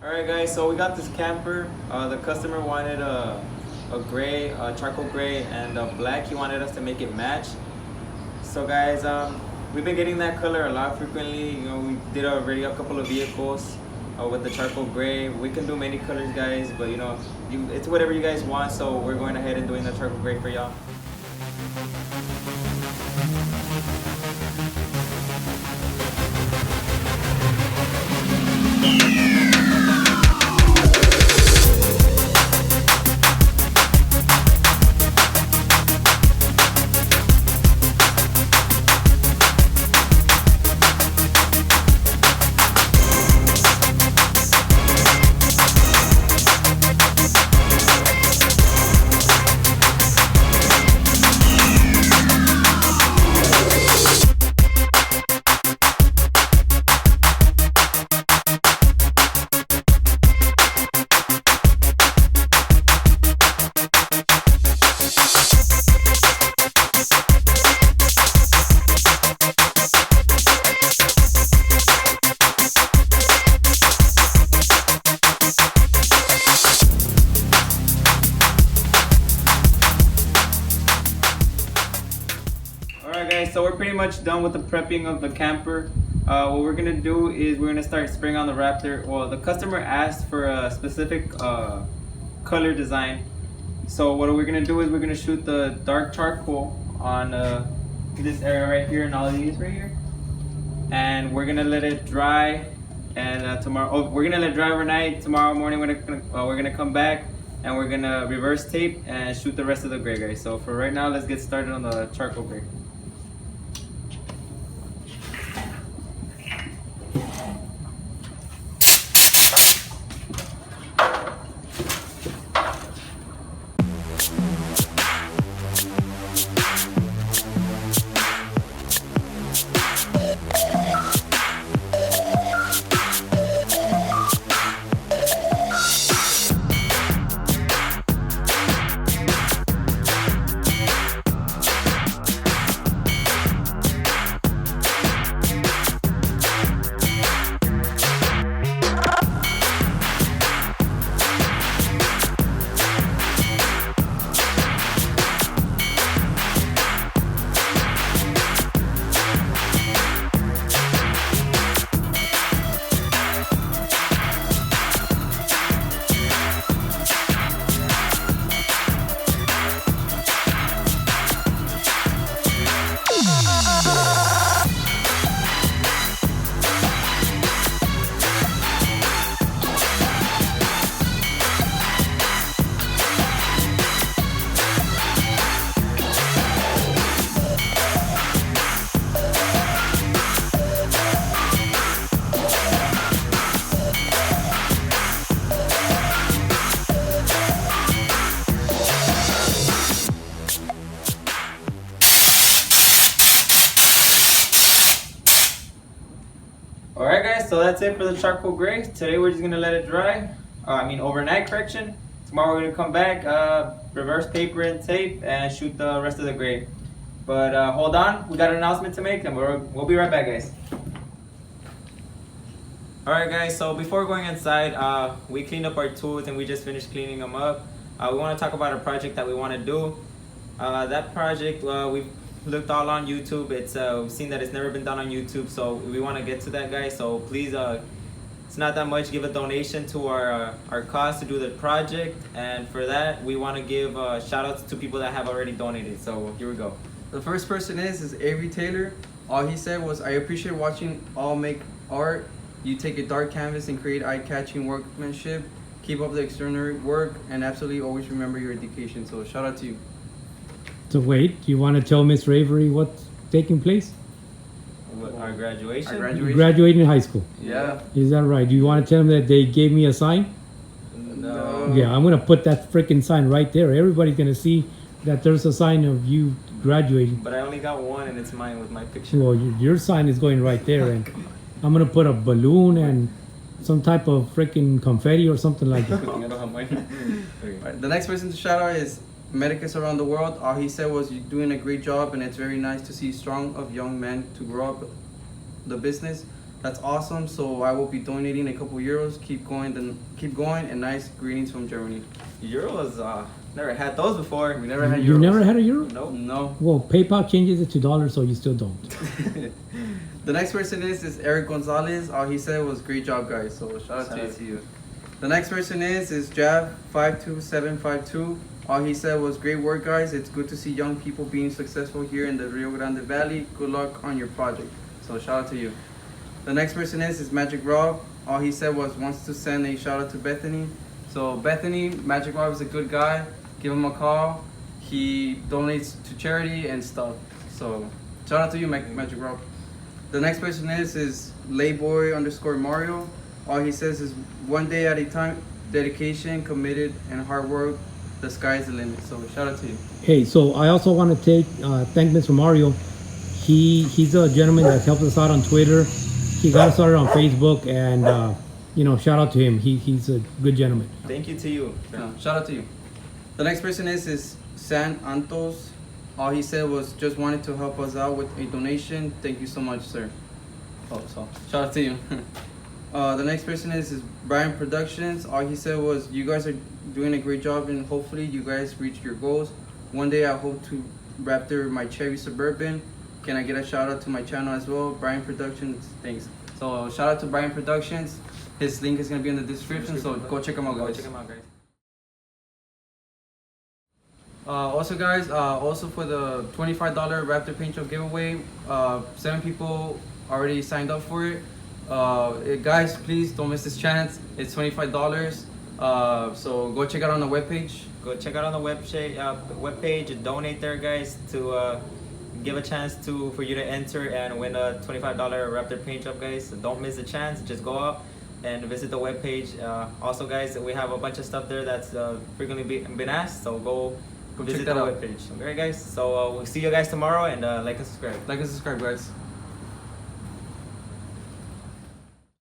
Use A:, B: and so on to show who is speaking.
A: Alright guys, so we got this camper. The customer wanted a gray, charcoal gray, and a black. He wanted us to make it match. So guys, we've been getting that color a lot frequently. You know, we did already a couple of vehicles with the charcoal gray. We can do many colors, guys, but you know, it's whatever you guys want. So we're going ahead and doing the charcoal gray for y'all. Alright guys, so we're pretty much done with the prepping of the camper. What we're gonna do is we're gonna start spraying on the Raptor. Well, the customer asked for a specific color design. So what we're gonna do is we're gonna shoot the dark charcoal on this area right here and all of these right here. And we're gonna let it dry. And tomorrow, we're gonna let it dry overnight. Tomorrow morning we're gonna come back and we're gonna reverse tape and shoot the rest of the gray, guys. So for right now, let's get started on the charcoal gray. Alright guys, so that's it for the charcoal gray. Today we're just gonna let it dry. Overnight correction. Tomorrow we're gonna come back, reverse paper and tape, and shoot the rest of the gray. But hold on, we got an announcement to make, and we'll be right back, guys. Alright guys, so before going inside, we cleaned up our tools and we just finished cleaning them up. We want to talk about a project that we want to do. That project, we've looked all on YouTube. We've seen that it's never been done on YouTube, so we want to get to that, guys. So please, it's not that much. Give a donation to our cause to do the project, and for that we want to give shout outs to people that have already donated. So here we go.
B: The first person is Avery Taylor. All he said was, "I appreciate watching all make art. You take a dark canvas and create eye-catching workmanship. Keep up the extraordinary work, and absolutely always remember your education." So shout out to you.
C: So wait, do you want to tell Miss Ravery what's taking place?
A: Our graduation.
C: You're graduating high school.
B: Yeah.
C: Is that right? Do you want to tell them that they gave me a sign?
A: No.
C: Yeah, I'm gonna put that freaking sign right there. Everybody's gonna see that there's a sign of you graduating.
A: But I only got one, and it's mine with my picture.
C: Well, your sign is going right there, and I'm gonna put a balloon and some type of freaking confetti or something like that.
B: Right, the next person to shout out is Medicus Around the World. All he said was, "You're doing a great job, and it's very nice to see strong of young men to grow up the business. That's awesome. So I will be donating a couple euros. Keep going, and nice greetings from Germany.
A: Euros, never had those before.
B: We never had euros.
C: You never had a euro?
A: Nope.
B: No.
C: Well, PayPal changes it to dollars, so you still don't.
B: The next person is Eric Gonzalez. All he said was great job, guys. So shout out to you. The next person is Jav52752. All he said was great work, guys. It's good to see young people being successful here in the Rio Grande Valley. Good luck on your project. So shout out to you. The next person is Magic Rob. All he said was wants to send a shout out to Bethany. So Bethany, Magic Rob is a good guy. Give him a call. He donates to charity and stuff. So shout out to you, Magic Rob. The next person is Layboy_Mario. All he says is one day at a time, dedication, committed, and hard work. The sky's the limit. So shout out to you.
C: Hey, so I also want to thank Mr. Mario. He's a gentleman that helped us out on Twitter. He got us started on Facebook, and shout out to him. He's a good gentleman.
A: Thank you to you.
B: No, shout out to you. The next person is San Antos. All he said was just wanted to help us out with a donation. Thank you so much, sir. Oh, so shout out to you. The next person is Brian Productions. All he said was you guys are doing a great job, and hopefully you guys reach your goals. One day I hope to Raptor my Cherry Suburban. Can I get a shout out to my channel as well? Brian Productions, thanks. So shout out to Brian Productions. His link is gonna be in the description, so go check him out, guys.
A: Go check him out, guys.
B: Also, guys, also for the $25 Raptor Paint Job giveaway, 7 people already signed up for it. Guys, please don't miss this chance. It's $25. So go check out on the webpage.
A: Go check out on the webpage and donate there, guys, to give a chance for you to enter and win a $25 Raptor Paint Job, guys. So don't miss the chance. Just go out and visit the webpage. Also, guys, we have a bunch of stuff there that's frequently been asked. So go visit the webpage. Okay, guys. So we'll see you guys tomorrow, and like and subscribe.
B: Like and subscribe, guys.